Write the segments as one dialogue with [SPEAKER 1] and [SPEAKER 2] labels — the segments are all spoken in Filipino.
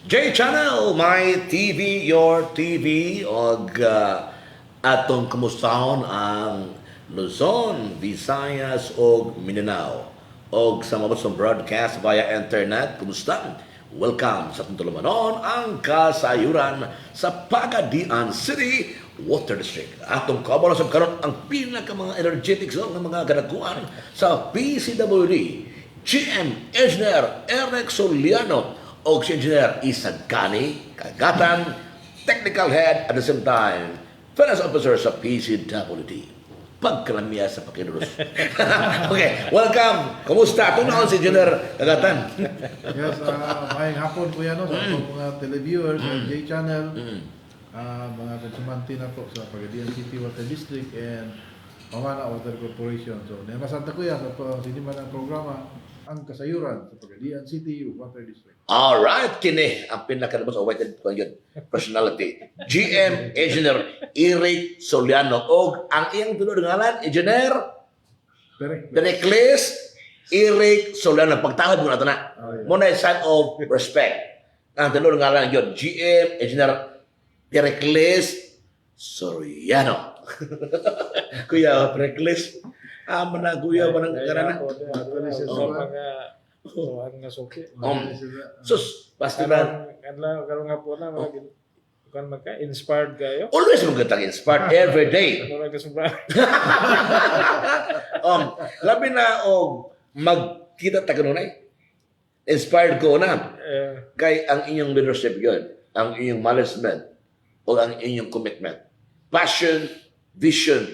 [SPEAKER 1] J-Channel, my TV, your TV, og atong kumustahon ang Luzon, Visayas, og Mindanao. Og sa mga sa broadcast via internet, kumusta? Welcome sa Tuntulumanon, ang kasayuran sa Pagadian City, Water District. Atong kabalo sa karon ang pinaka mga energetic ng mga kanakuan sa PCWD, GM Engineer Eric Soliano, o si Engineer Isag Kani, Kagatan, Technical Head at the same time, Finance Officer sa PCWD. Pagkalamiya sa pakinulos. Okay, welcome. Kumusta? Tunaon si Engineer Kagatan.
[SPEAKER 2] Yes, maayong hapon po yan, no, sa atong mga televiewers sa J-Channel, mga konsumanti na po sa Pagadian City Water District and Pamana Water Corporation. So, namasanta ko yan sa sinima ng programa, ang kasayuran sa Pagadian City Water District.
[SPEAKER 1] Alright, kini ang pinakadabos o white personality. GM Engineer Eric Soliano. O ang iyang tulad ng ngalan, Engineer Pericles Eric Soliano. Pagtawad mo na ito na. Muna yung sign of respect. Ang tulad ng ngalan yun, GM Engineer Pericles Soliano. Kuya Pericles, mana kuya manang karana.
[SPEAKER 3] So, ang nasuki.
[SPEAKER 1] Sus, pasti ba?
[SPEAKER 3] Karong nga po na, kan magka-inspired kayo.
[SPEAKER 1] Always magandang inspired every day.
[SPEAKER 3] Karong kasubra.
[SPEAKER 1] Labi na magkita ta kanunay. Inspired ko na. Kay ang inyong leadership yun, ang inyong management, o ang inyong commitment. Passion, vision,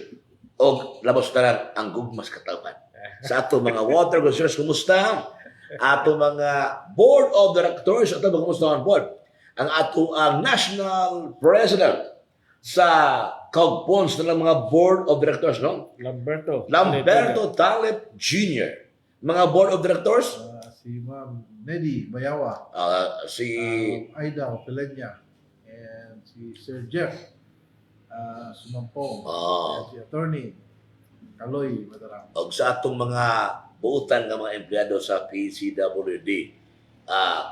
[SPEAKER 1] o labos tanan ang gugmas katawan. Sa ato mga water consumers, kumusta? Ato mga board of directors, ato mga kumusta ang board? Ang ato ang national president sa Cogpons na mga board of directors, no? Lamberto Talib Jr. Mga board of directors?
[SPEAKER 2] Si Ma'am Nedy Bayawa,
[SPEAKER 1] Si
[SPEAKER 2] Aida Opelenya, and si Sir Jeff Sumampong, and si Attorney Kaloy Madarang.
[SPEAKER 1] og sa atong mga buutan nga mga empleyado sa PCWD,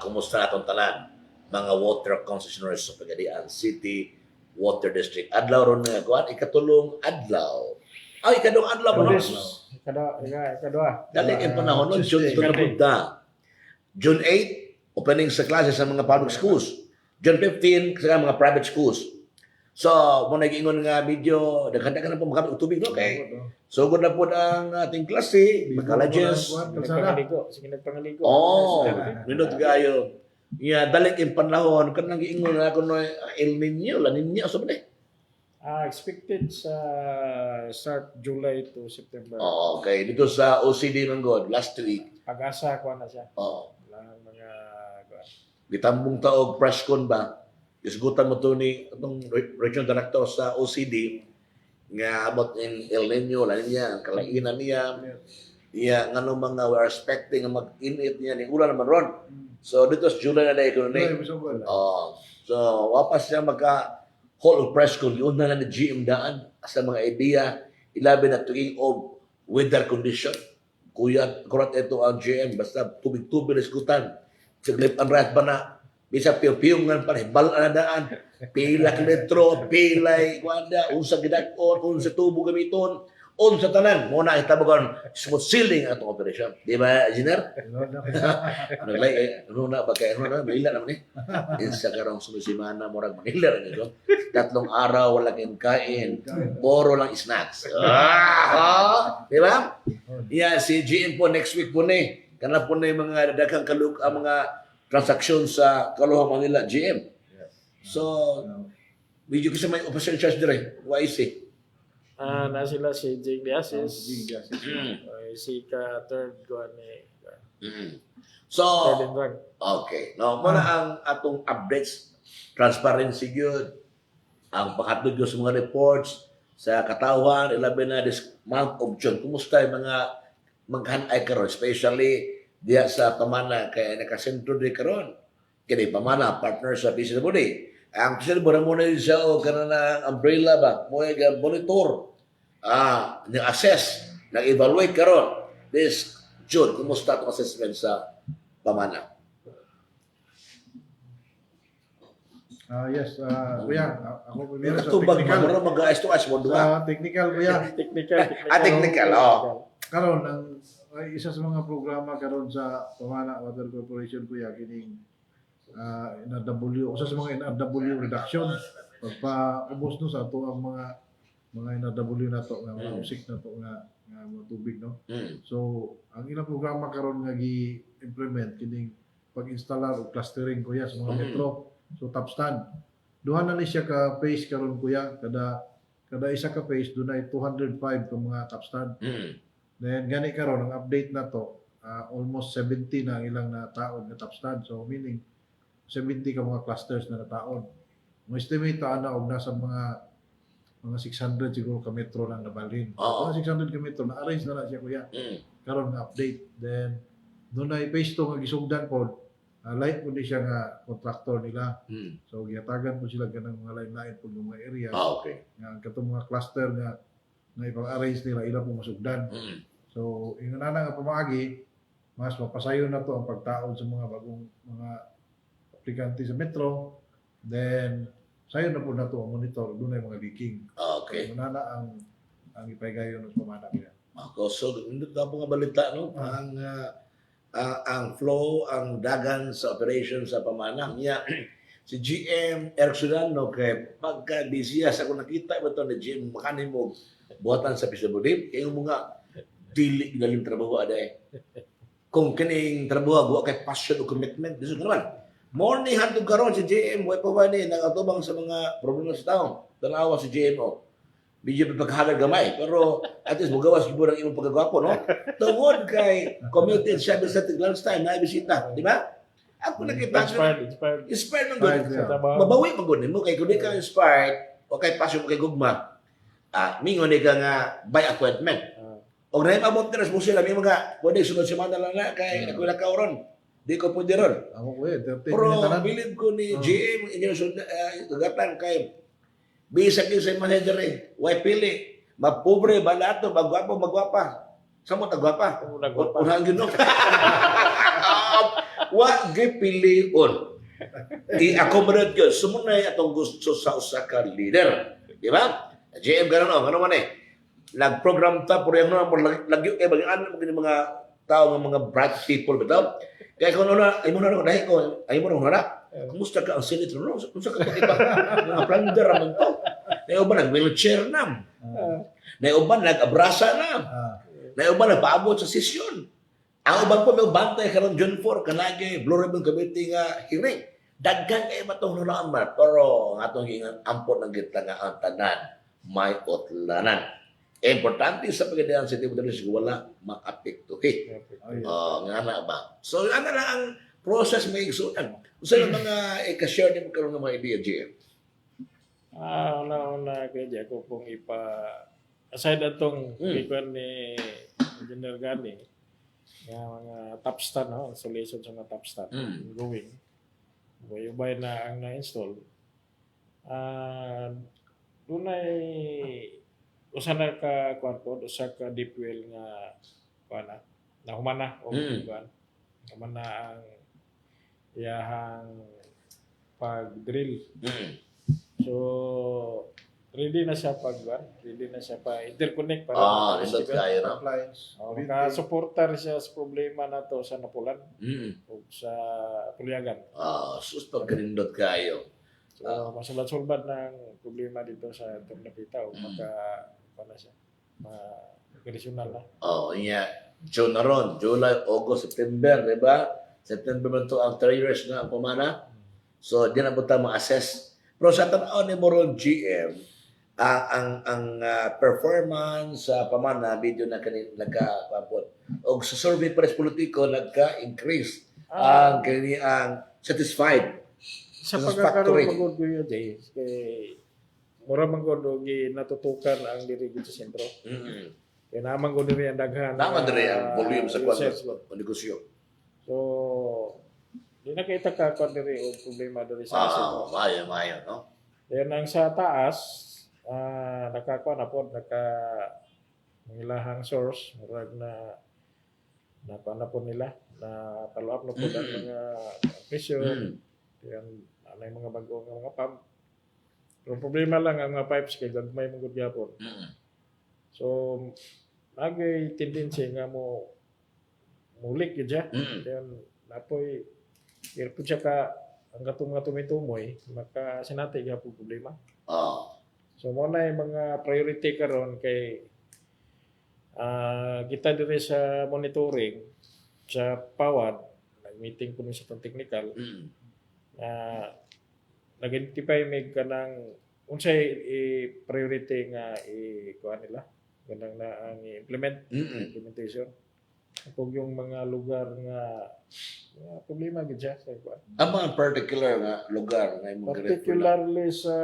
[SPEAKER 1] kumusta natong tanan mga water concessionaires sa Pagadian City Water District. Adlaw ron nga kuan ikatulong adlaw. Ay ikadong adlaw pa no?
[SPEAKER 3] Kadua.
[SPEAKER 1] Dali ang panahon nun, June 2 na. June 8, opening sa klase sa mga public schools. June 15, sa mga private schools. So, muna ingon nga video, daghang-daghang na po makamit og tubig, no? Kay sugod na po ang ating klase, mga colleges.
[SPEAKER 3] Sige nagpangaligo.
[SPEAKER 1] Nindot kayo. Dalik yung panahon, kanang giingon na ako no, El Nino, La Nina, so ba
[SPEAKER 3] Expected sa start July to September.
[SPEAKER 1] Okay, dito sa OCD ng God, last week.
[SPEAKER 3] Pag-asa ko na siya. Lang mga
[SPEAKER 1] Gitambong taog press con ba? Isgutan mo to ni itong regional director sa OCD nga about in El Nino, La Nina, ang kalainan niya. Iya, nga nung mga we're expecting mag-init niya, ni ulan naman ron. So, dito sa July na dahil ko na so, wapas siya whole press con, yun na ni GM daan sa mga idea, ilabi na tuwing of weather condition. Kuya, kurat ito ang GM, basta tubig-tubig na isgutan. Siglip ang rat ba na, bisa piyo-piyo nga pa, bal na daan, pila kilometro, pilay, kuwanda, unsa gidakon, unsa tubo gamiton, unsa tanan, muna itabagan smooth sailing atong operation. Di ba, Engineer? Ano na ba kaya, mahila naman eh. Insa karong sumusimana, murag mahila rin ito. 3 araw, walang kain, puro lang snacks. Di ba? Yeah, si GM po next week po ni, kana po na yung mga daghang mga transaksyon sa Kaluhang Manila, GM. So, medyo kasi may official charge dire, YC.
[SPEAKER 3] na sila si Jake Diasis. Si third ko ni
[SPEAKER 1] So,
[SPEAKER 3] third and one.
[SPEAKER 1] okay. No, muna ang atong updates, transparency good, ang paghatod sa mga reports sa katawhan, ilabi na this month of June. Kumusta yung mga maghanay karon, especially diya sa Pamana, kaya nakasentro di karon. Kini Pamana, partner sa PCWD. Ang PCWD muna yun siya o kanana umbrella ba, mga monitor, nag-assess, nag-evaluate karon. This June, kumusta itong assessment sa Pamana?
[SPEAKER 2] Yes, kuya, ako primero sa
[SPEAKER 1] Katubag
[SPEAKER 2] technical.
[SPEAKER 1] mo, mag-ayos to as mo,
[SPEAKER 2] Sa technical, kuya.
[SPEAKER 1] Technical,
[SPEAKER 2] Karon ang isa sa mga programa karon sa Pamana Water Corporation kuya kining NRW, usa sa mga NRW reduction pagpaubos no sa ato ang mga NRW na to nga mga usik na to nga mga tubig no. So ang ilang programa karon nga gi-implement kining pag-installer o clustering kuya sa mga metro. So top stand. Duha na ni siya ka phase karon kuya kada isa ka phase dunay 205 ka mga top stand. Then gani karon ang update na to almost 70 na ang ilang na taon na top stand. So meaning 70 ka mga clusters na nataon. Mo estimate ana og nasa mga 600 siguro ka metro lang nabalhin.
[SPEAKER 1] Oo.
[SPEAKER 2] Mga 600 ka metro na arrange na siya kuya. Karon nga update. Then doon ay phase 2 nga gisugdan pod. Light po di siya nga contractor nila. So gihatagan po sila ganang mga lain-lain po ng mga areas.
[SPEAKER 1] Okay.
[SPEAKER 2] Nga katong mga cluster nga ipang-arrange nila ila po masugdan. So ingon na nga pamaagi mas mapasayon na to ang pagtaon sa mga bagong mga aplikante sa metro. Then sayon na po na to ang monitor dunay mga leaking.
[SPEAKER 1] Okay.
[SPEAKER 2] Ingon na ang ipaygayon sa Pamana nila.
[SPEAKER 1] Ako, so, hindi ka mga balita, no? Ang flow, ang dagan sa operation sa Pamana. Niya, si GM Ericssonano, kay pagka-busy sa ako nakita ba ito ni GM makanin mo buhatan sa Pisabudib, kaya yung mga dili galing trabaho ada eh. Kung kining trabaho, kay passion o commitment, gusto ko naman. Morning hantog karon si GM, way pa ba ni, nagatubang sa mga problema sa tao. Tanawa si GM, medyo pagkahagad gamay, pero at least magawas gibo ang imong pagkagwapo, no? Tungod kay commuted siya sa lunchtime na bisita, di ba? Ako nakita inspired ng good. Mabawi man gud nimo kay kun di ka inspired o kay passion mo kay gugma. Mingon di ka nga by appointment. Og na imabot na responsa lang mga pwede sunod semana lang na kay ako nakauron. Di ko pwede ron.
[SPEAKER 2] Ako kuya, 30
[SPEAKER 1] Pero
[SPEAKER 2] minutes na.
[SPEAKER 1] bilib ko ni GM inyo gatan kay bisag yung sa manager eh. Way pili. Mapobre, balato, magwapo, magwapa. Samo tagwapa. Unang gino. Wa gipilion. I-accommodate yun. Sumunay atong gusto sa usa ka leader. Di ba? GM gano'n o. Ano man eh. Nag-program ta, pero yung lagyo kay bagyaan mga tao, mga bright people. Bitaw. Kaya kung ano na, ay mo na dahil ko, ay mo na kumusta ka ang senator? No? Kumusta ka iba? Mga plunder naman to. Naiuban nag-wheelchair na. Naiuban nag-abrasa na. Naiuban nagpaabot sa sesyon. Ang uban po may bantay karon John 4 kanagi Blue Ribbon Committee nga hearing. Daghan kay matong nulaman pero ang atong gingan ampon ng gitla nga ang tanan may utlanan. Importante sa pagdaan sa tipo dali wala maapektuhi. Nga na ba? So ano lang ang process may igsunan. Usa lang mga i-share din karon ng mga idea GM.
[SPEAKER 3] Una kaya ko pong aside atong ikuan ni Engineer Gani nga mga top stand installation sa mga top stand going ubay na ang na-install dunay usa na ka kuan pod usa ka deep well nga kuan na humana o kuan humana ang iyahang pag-drill. So ready na siya ready na siya pa interconnect para
[SPEAKER 1] Nindot kayo na.
[SPEAKER 3] maka-suportar siya sa problema nato sa Napulan o sa Puliagan.
[SPEAKER 1] Sus pagkanindot kayo.
[SPEAKER 3] So masulbad-sulbad ng problema dito sa itong napita o maka siya ma-operational na.
[SPEAKER 1] June na ron, July, August, September, di ba? September man to ang 3 years na ang Pamana. So, di na po tayo ma-assess. Pero sa tanaw ni Moron GM, ang performance sa Pamana, video na nagka-kapot. O sa survey pares politiko, nagka-increase ang satisfied.
[SPEAKER 3] Sa pagkakaroon magod ko yun, Jay, kay mura magod natutukan ang diri dito sa sentro. Kaya naman ko diri ang daghan.
[SPEAKER 1] Naman diri ang volume sa negosyo.
[SPEAKER 3] So, di na kita ka diri o problema diri sa sentro.
[SPEAKER 1] Mayo, no?
[SPEAKER 3] Then ang sa taas, nakakuha na po, ilahang source, murag na nakuha na po nila, na follow up na po ang mga presyo, yan Anay mga bago nga mga pump. Pero problema lang ang mga pipes kay gagmay mong gyapon. So agay tendency nga mo mulik gyud siya. Then napoy pero siya ka ang gatong nga tumitumoy maka sinati gyapon problema. So mo na yung mga priority karon kay kita diri sa monitoring sa PAWAD nag-meeting ko sa tong technical nag-identify mig kanang unsay priority nga kuan nila ganang na ang implementation kung yung mga lugar nga problema gid siya sa kuan
[SPEAKER 1] Ang mga particular nga lugar nga imong
[SPEAKER 3] particularly sa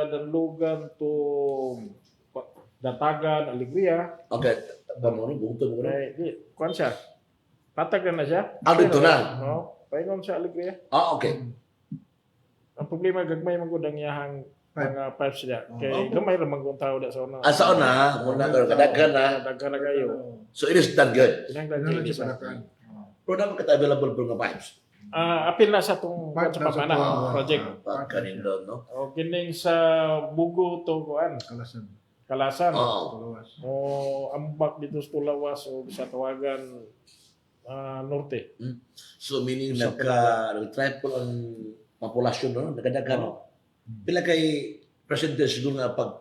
[SPEAKER 3] Danlugan to Datagan, Alegria.
[SPEAKER 1] Okay, pamono bungto mo.
[SPEAKER 3] Kuan siya. Patag na siya.
[SPEAKER 1] Dito na.
[SPEAKER 3] No, paingon sa Alegria.
[SPEAKER 1] Okay.
[SPEAKER 3] Ang problema gagmay man gud ang iyahang mga pipes niya. Kay gamay ra man gud tao da sa una.
[SPEAKER 1] Sa una, muna ka kadaghan na.
[SPEAKER 3] Daghan na kayo.
[SPEAKER 1] So it is done good.
[SPEAKER 3] Kinahanglan
[SPEAKER 2] Ganun
[SPEAKER 3] sa
[SPEAKER 2] siya palakan.
[SPEAKER 1] Pero dapat ka available for nga pipes.
[SPEAKER 3] apil na sa tong
[SPEAKER 2] Part
[SPEAKER 3] sa
[SPEAKER 2] na sa
[SPEAKER 3] pamana
[SPEAKER 2] tuwa.
[SPEAKER 3] project.
[SPEAKER 1] Kanin doon, no?
[SPEAKER 3] O kining sa Bugo to kuan,
[SPEAKER 2] Kalasan.
[SPEAKER 3] Kalasan.
[SPEAKER 2] Tulawas.
[SPEAKER 3] O ambak dito sa Tulawas o sa tawagan norte.
[SPEAKER 1] So meaning
[SPEAKER 3] Sa
[SPEAKER 1] nag-triple ang populasyon no? Nagkadaghan. No? Pila kay percentage siguro nga pag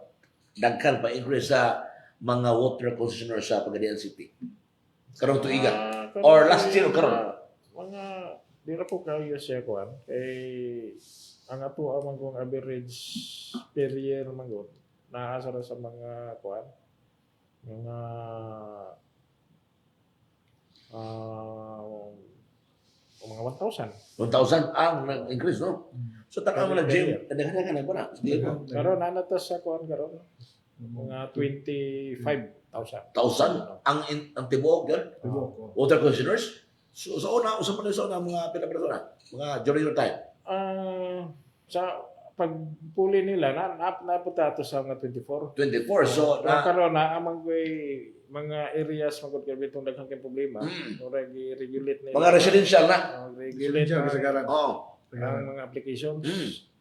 [SPEAKER 1] dagkan pa increase sa mga water concessionaire sa Pagadian City. Karong tuiga. Or last year, karon?
[SPEAKER 3] Mga di ra po kayo siya kuan kay ang ato ang kong average per year man gud naasa ra sa mga kuan mga mga 1,000.
[SPEAKER 1] 1,000 ang nag-increase, no? So, taka mo na, Jim. Kadaghan na ba na?
[SPEAKER 3] Karon nanatas sa kuan karon mga 25,000.
[SPEAKER 1] 1,000 ang tibuok yan. Water concessionaires. So, sa una, usap mo sa una, mga pinaperasona. Mga during your time.
[SPEAKER 3] Sa pagpuli nila napunta to sa mga 24.
[SPEAKER 1] 24. So,
[SPEAKER 3] karon na amang mga areas magud kay bitong daghang kay problema. Ora gi-regulate nila.
[SPEAKER 1] mga residential na.
[SPEAKER 3] Regulate
[SPEAKER 2] Siya kasagaran.
[SPEAKER 1] Oo.
[SPEAKER 3] ang mga applications.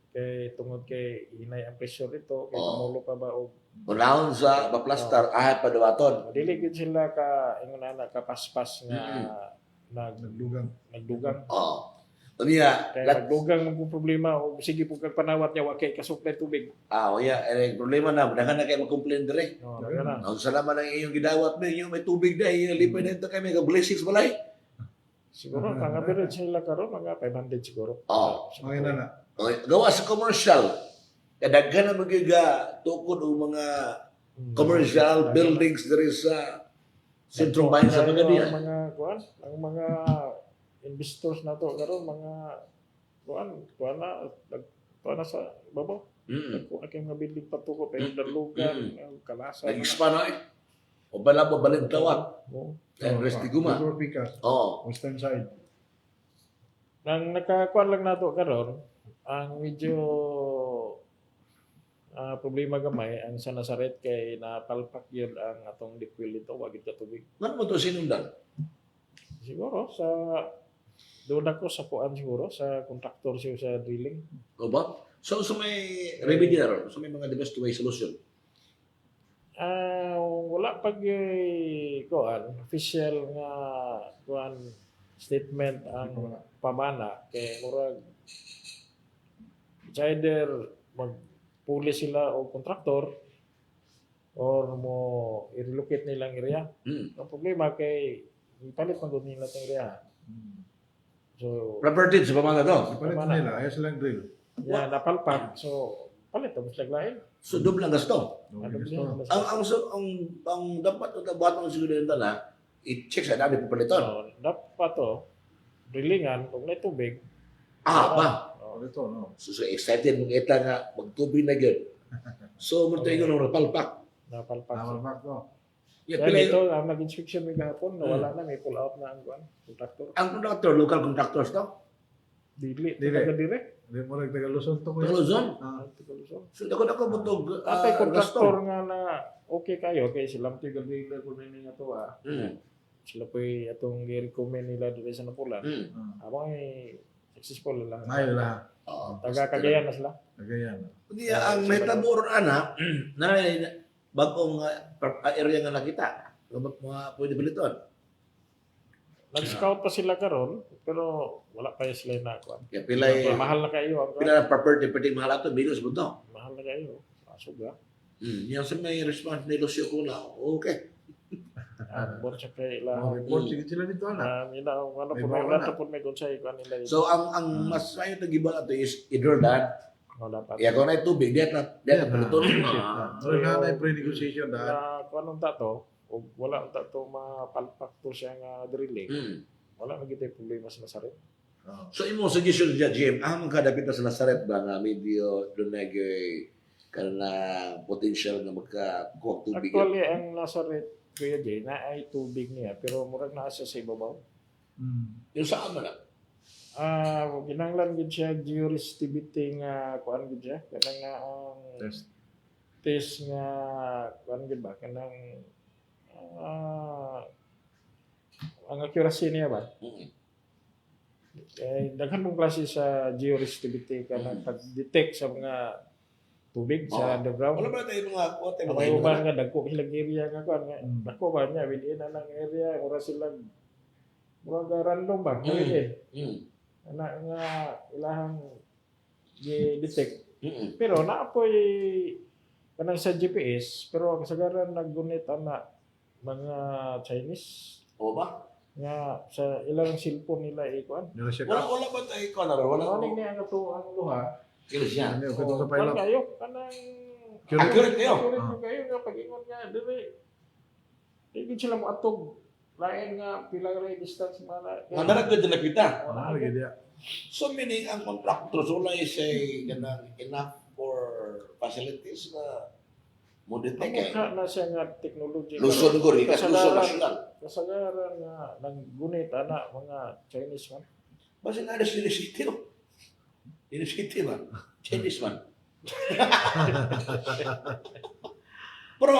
[SPEAKER 3] Kay tungod kay hinay ang pressure dito kay tumulo pa ba og
[SPEAKER 1] Unahon sa baplastar, ahit pa dawaton.
[SPEAKER 3] dili gid sila ka ingon na kapaspas nga
[SPEAKER 2] Naglugang.
[SPEAKER 3] nagdugang.
[SPEAKER 1] Oo. Niya,
[SPEAKER 3] Kaya nagdugang ang problema o sige po kag panawat niya wa kay kasupply tubig.
[SPEAKER 1] problema na, daghan na kayo mag-complain dire.
[SPEAKER 3] No, na.
[SPEAKER 1] Ang salamat ang iyong gidawat mo, yung may tubig na, yung lipay na ito kami, blessings balay.
[SPEAKER 3] Siguro ang average nila karon mga 500 siguro.
[SPEAKER 1] Oo.
[SPEAKER 2] Okay na na.
[SPEAKER 1] Okay, gawa sa commercial, kadaghan na magiga tukod o mga commercial buildings there sa Sentro Bayan sa Pagadian.
[SPEAKER 3] Ang mga kuan, ang mga investors na to karon mga kuan na sa babaw. Kuan kay mga building patuko pero Danlugan, Kalasan.
[SPEAKER 1] Nag-expand na eh. O bala mo balin tawag.
[SPEAKER 3] No.
[SPEAKER 1] And Restiguma.
[SPEAKER 2] Igor Picas.
[SPEAKER 1] Oo.
[SPEAKER 2] Western side.
[SPEAKER 3] Nang nakakuan lang nato karon, ang medyo problema gamay ang sa Nazaret kay napalpak yun ang atong liquid dito wagid ka tubig.
[SPEAKER 1] Ano mo ito sinundan?
[SPEAKER 3] Siguro sa doon ako sa kuan siguro sa contractor siya sa drilling.
[SPEAKER 1] O ba? So may remedy na ron. So may mga the best way solution.
[SPEAKER 3] Wala pag kuan official nga kuan statement ang pamana kay murag it's either magpuli sila o contractor or mo i-relocate nilang area. Ang problema kay ipalit man gud nila tong area. So
[SPEAKER 1] Property sa pamana to.
[SPEAKER 2] Ipalit nila. Ayaw silang drill.
[SPEAKER 3] ya napalpak so palit ang lain.
[SPEAKER 1] So doble ang gasto.
[SPEAKER 3] Ano
[SPEAKER 2] Gusto.
[SPEAKER 1] Ang dapat ito buhat ng siguro nito na i-check sa dami pupaliton.
[SPEAKER 3] So, dapat to drillingan kung may tubig.
[SPEAKER 1] Pa.
[SPEAKER 2] Ito, no?
[SPEAKER 1] So excited mong ita nga magtubig na yun. So mo tayo ng napalpak.
[SPEAKER 3] Napalpak.
[SPEAKER 2] Namalpak to.
[SPEAKER 1] Yeah,
[SPEAKER 3] Dahil
[SPEAKER 1] pili,
[SPEAKER 3] ito, ang nag-inspection may gahapon, nawala na, may pull out na ang contractor.
[SPEAKER 1] ang contractor, local contractors to.
[SPEAKER 3] Dili.
[SPEAKER 2] Dili.
[SPEAKER 3] Taga-dire.
[SPEAKER 2] Hindi mo nagtaga-Luzon to.
[SPEAKER 1] Taga Luzon?
[SPEAKER 3] Taga-Luzon.
[SPEAKER 1] So ako butog
[SPEAKER 3] Atay contractor
[SPEAKER 1] gasto.
[SPEAKER 3] nga na okay kayo, kay silang taga-dealer ko na nga to Sila po atong i-recommend nila dito sa Napulan. Abang ay successful lang.
[SPEAKER 2] Ayaw lang.
[SPEAKER 3] Taga Cagayan na sila.
[SPEAKER 2] Cagayan.
[SPEAKER 1] Hindi, ang nahitabo ron, ana, bagong area nga nakita. Mga pwede baliton.
[SPEAKER 3] Nag-scout pa sila karon, pero wala pa sila na kuan.
[SPEAKER 1] Kaya pilay,
[SPEAKER 3] Mahal na kayo ang kuan.
[SPEAKER 1] pila na property, pwede mahal ato, bilos mo to.
[SPEAKER 3] Mahal na kayo. Asog ba?
[SPEAKER 1] Yan sa may response ni Lucio Cuna, okay.
[SPEAKER 3] Bon sa kay
[SPEAKER 2] Mga
[SPEAKER 3] ila.
[SPEAKER 2] report sige sila dito anak.
[SPEAKER 3] Nila ano
[SPEAKER 2] May
[SPEAKER 3] po
[SPEAKER 2] bawa
[SPEAKER 3] wala
[SPEAKER 2] na.
[SPEAKER 3] ta po may konsay kuan nila dito.
[SPEAKER 1] So, ang mas mayo na giba ato is either that,
[SPEAKER 3] No dapat.
[SPEAKER 1] kaya kung na tubig, diyan na paliton.
[SPEAKER 2] Pero na na pre-negotiation dahil.
[SPEAKER 3] Na kuan unta to, ug wala unta to mapalpak to siya nga drilling. Wala na gitay problema sa Nazaret.
[SPEAKER 1] So, imo suggestion dyan, Jim, ang kadapit na sa Nazaret ba nga medyo doon na potential na magkakuha tubig?
[SPEAKER 3] Actually ang Nazaret Kuya Jay na ay tubig niya pero murag naa siya sa ibabaw.
[SPEAKER 1] Yung saan man na?
[SPEAKER 3] Ginanglan gid siya georesistivity nga kuan gid siya kanang nga ang test nga kuan gid ba kanang ang accuracy niya ba daghan mong klase sa georesistivity kanang pag-detect sa mga tubig sa underground.
[SPEAKER 1] Wala ba tayo mga kote,
[SPEAKER 3] Ang
[SPEAKER 1] mga
[SPEAKER 3] uban nga dagko silang area nga kuan nga dako ba niya within na lang area ora sila mga random ba within ana nga ilahang i-detect. Pero naapoy kanang sa GPS pero kasagaran naggunit ana mga Chinese
[SPEAKER 1] O ba?
[SPEAKER 3] nga sa ilang cellphone nila ikuan.
[SPEAKER 2] Nila siya
[SPEAKER 1] Wala ba tayo ikaw na rin? Wala
[SPEAKER 3] Ano
[SPEAKER 1] ko.
[SPEAKER 3] ni ang ato ang luha?
[SPEAKER 1] Kilo siya.
[SPEAKER 2] Ano ito sa
[SPEAKER 3] Kuan
[SPEAKER 2] pilot.
[SPEAKER 3] kayo kanang
[SPEAKER 1] Accurate kayo.
[SPEAKER 3] accurate mo kayo nga pag-ingon nga dili. Hindi sila mo atog lain nga pila ra distance mana.
[SPEAKER 1] Ang darat ko din nakita.
[SPEAKER 2] Ano lagi dia?
[SPEAKER 1] So meaning ang contractors wala say ganang enough for facilities na mo detect kay
[SPEAKER 3] Mukha na siya nga technology.
[SPEAKER 1] Luzon ko rin, kasi Luzon national.
[SPEAKER 3] Kasagaran nga naggunit ana mga Chinese man.
[SPEAKER 1] Basta nga na sila city no. Sila city man. Chinese man. Pero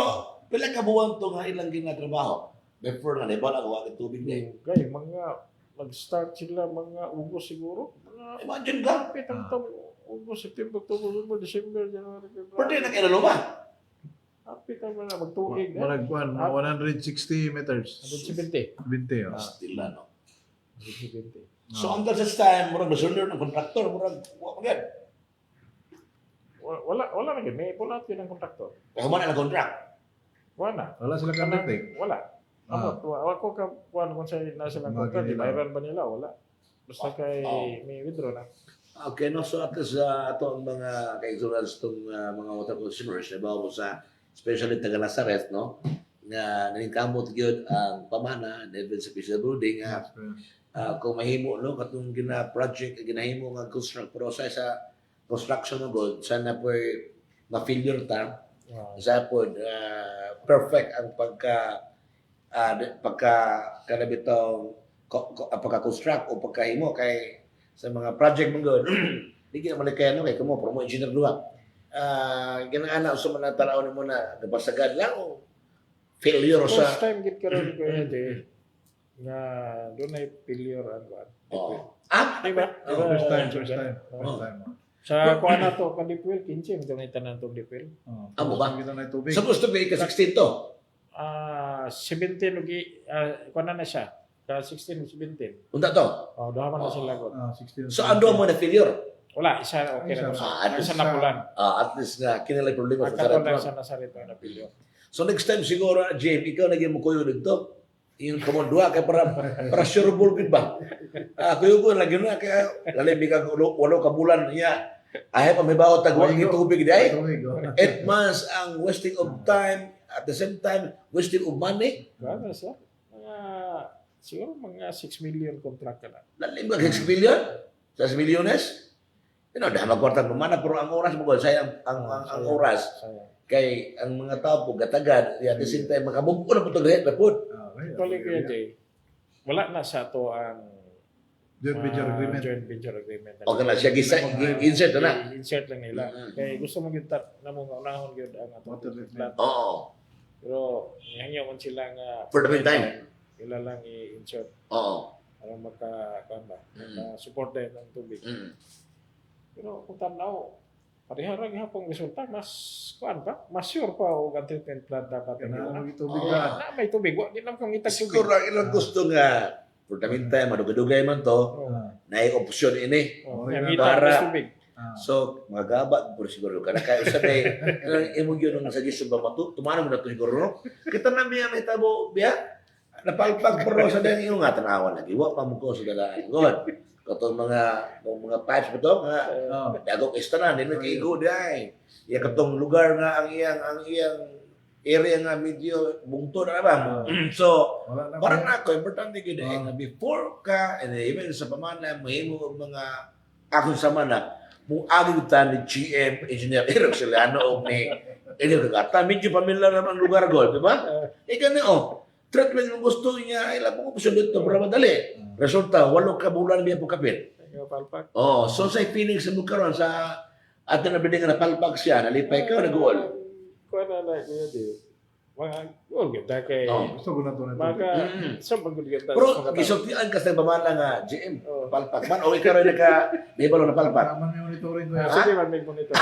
[SPEAKER 1] pila ka buwan to nga ilang ginatrabaho. Before nga diba na gawa ng tubig niya.
[SPEAKER 3] Kay mga nag-start sila mga Ugos siguro. Mga
[SPEAKER 1] Imagine ka.
[SPEAKER 3] kapit ang taon Ugos, September, October, November, December, January,
[SPEAKER 1] Pero di
[SPEAKER 3] February.
[SPEAKER 1] nakilalo ba?
[SPEAKER 3] Kapit ang mga magtuig.
[SPEAKER 2] Malagkuan, 160 meters.
[SPEAKER 3] 170.
[SPEAKER 2] 20 oh.
[SPEAKER 1] Still na no.
[SPEAKER 3] 170.
[SPEAKER 1] So hanggang sa time, murag nasunod ng kontraktor, murag wa magad.
[SPEAKER 3] Wala na yun. May pulat yun ang kontraktor.
[SPEAKER 1] Kaya man ang contract.
[SPEAKER 3] Wala.
[SPEAKER 2] Wala sila
[SPEAKER 3] Kanang-
[SPEAKER 2] contact.
[SPEAKER 3] Wala. Ako ka kuan kung sa nasa lang
[SPEAKER 2] Mga
[SPEAKER 3] kontrak,
[SPEAKER 2] ganila.
[SPEAKER 3] ibayran ba nila? Wala. Basta kay may withdraw na.
[SPEAKER 1] Okay, no, so at least ato ang mga ka-insurance itong mga water consumers, nabawa mo sa, especially taga Nazaret, no? Nga naningkamot yun ang pamana, even sa Pisa Building, kung mahimo, no? Katong gina-project, ginahimo nga process sa construction mo good, sana po ma-failure ta, sana po perfect ang kanabitong pagka-construct o pagkahimo kay sa mga project mo good. Di ka naman kaya kay kamo promo engineer duwa. Ginaana usa man tanaw nimo na nabasagad lang o failure
[SPEAKER 3] First
[SPEAKER 1] sa
[SPEAKER 3] time git karon ko yun nga doon ay failure ang kuan. Diba?
[SPEAKER 2] First time.
[SPEAKER 1] Oh.
[SPEAKER 3] Sa kuan na to, Kadipwil, 15, ito na itanan itong Dipwil.
[SPEAKER 1] Amo ba?
[SPEAKER 2] Kita na tubig.
[SPEAKER 1] Supposed to be ka 16 to.
[SPEAKER 3] 17, kuan na siya. Ka 16 o 17.
[SPEAKER 1] Unta to.
[SPEAKER 3] Duha man na sila ko.
[SPEAKER 2] 16.
[SPEAKER 1] So ando mo na failure.
[SPEAKER 3] Wala, isa okay na.
[SPEAKER 1] Isa.
[SPEAKER 3] Isa na pulan.
[SPEAKER 1] At least nga kinalay problema sa
[SPEAKER 3] Magkaroon lang
[SPEAKER 1] sarap.
[SPEAKER 3] sa Nazaret na failure.
[SPEAKER 1] So next time siguro James, ikaw naging mo kuyo dito. Yung kamon duha kay para sure ball gid ba. Kuyo ko lagi na kaya lalim ka walo ka bulan niya. Ay pa may bawo tagwa ng tubig di ay. 8 months ang wasting of time at the same time wasting of money.
[SPEAKER 3] Kuan na siya. Siguro mga 6 million contract ka na.
[SPEAKER 1] Lalim ka 6 million? 6 milyones? Dahil magkwarta pamana pero ang oras mo sayang ang oras.
[SPEAKER 3] Sayang.
[SPEAKER 1] Kay ang mga tao po gatagan at the same time makabubo na po ito lahat na po.
[SPEAKER 3] Actually, Kuya Jay, wala na sa to ang
[SPEAKER 2] Joint venture agreement.
[SPEAKER 3] Joint venture agreement.
[SPEAKER 1] Okay na siya insert na.
[SPEAKER 3] Insert lang nila. Kaya gusto mo yung na mo unahon yun ang ato.
[SPEAKER 2] Water treatment.
[SPEAKER 1] Oo.
[SPEAKER 3] Pero ngayon man sila nga
[SPEAKER 1] For the meantime.
[SPEAKER 3] Ila lang i-insert
[SPEAKER 1] Oo.
[SPEAKER 3] para maka-support din ng tubig.
[SPEAKER 1] Mm.
[SPEAKER 3] Pero Pero kung tanaw, parihara gihapon resulta mas kuan pa, mas sure pa og ang treatment plant dapat
[SPEAKER 2] Kanang
[SPEAKER 3] na.
[SPEAKER 2] tubig
[SPEAKER 1] Oo.
[SPEAKER 2] na.
[SPEAKER 3] Na may tubig, wa di lang kang itag tubig.
[SPEAKER 1] Siguro ang ilang gusto nga, for the meantime, madugay-dugay man to,
[SPEAKER 2] Ah,
[SPEAKER 1] na option ini.
[SPEAKER 3] Oh,
[SPEAKER 2] Okay,
[SPEAKER 3] yang
[SPEAKER 2] na.
[SPEAKER 3] ita
[SPEAKER 1] Para-
[SPEAKER 3] mas tubig.
[SPEAKER 2] ah.
[SPEAKER 1] So, magabat po siguro. Kada kayo sa day, imong yun ang suggestion ba tumanong na to siguro, no? Kita na may tabo, biya, napalpag pero sa day yung nga, tanawan lagi. Wa pa mo ko sa dalaan. God. Katong mga pipes ba to, nga,
[SPEAKER 2] Ah.
[SPEAKER 1] dagok istanan, hindi nag-igo di ay. Iya katong lugar nga, ang iyang area nga medyo bungto na ba? So,
[SPEAKER 2] Wala na
[SPEAKER 1] para
[SPEAKER 2] pa.
[SPEAKER 1] na ako, importante gid nga before ka, and even sa pamana, mahimo og mga akong sa mana, mong agad ta ni GM Engineer Eric Siliano o ni Engineer Gata, medyo pamilyar naman ang lugar ko, di ba? Ika na, treatment ng gusto niya, ay labong opsyon dito para madali. Resulta, 8 ka bulan niya po kapit.
[SPEAKER 3] Nga palpak.
[SPEAKER 1] So sa Phoenix sa karon sa atin na bilingan na palpag siya, nalipay ka, nag-uol.
[SPEAKER 3] Kuan na lang niya di. Mga goal kita kay
[SPEAKER 1] Oh.
[SPEAKER 2] Gusto ko na to na to.
[SPEAKER 3] mga
[SPEAKER 1] Mm.
[SPEAKER 3] sa pagod kita.
[SPEAKER 1] Pero gisultian ka sa pamana nga, GM,
[SPEAKER 3] Oh.
[SPEAKER 1] palpag man, o ikaw rin di ba na palpag?
[SPEAKER 2] Naman may monitoring ko
[SPEAKER 3] Ah,
[SPEAKER 2] yan.
[SPEAKER 3] sige man may monitor.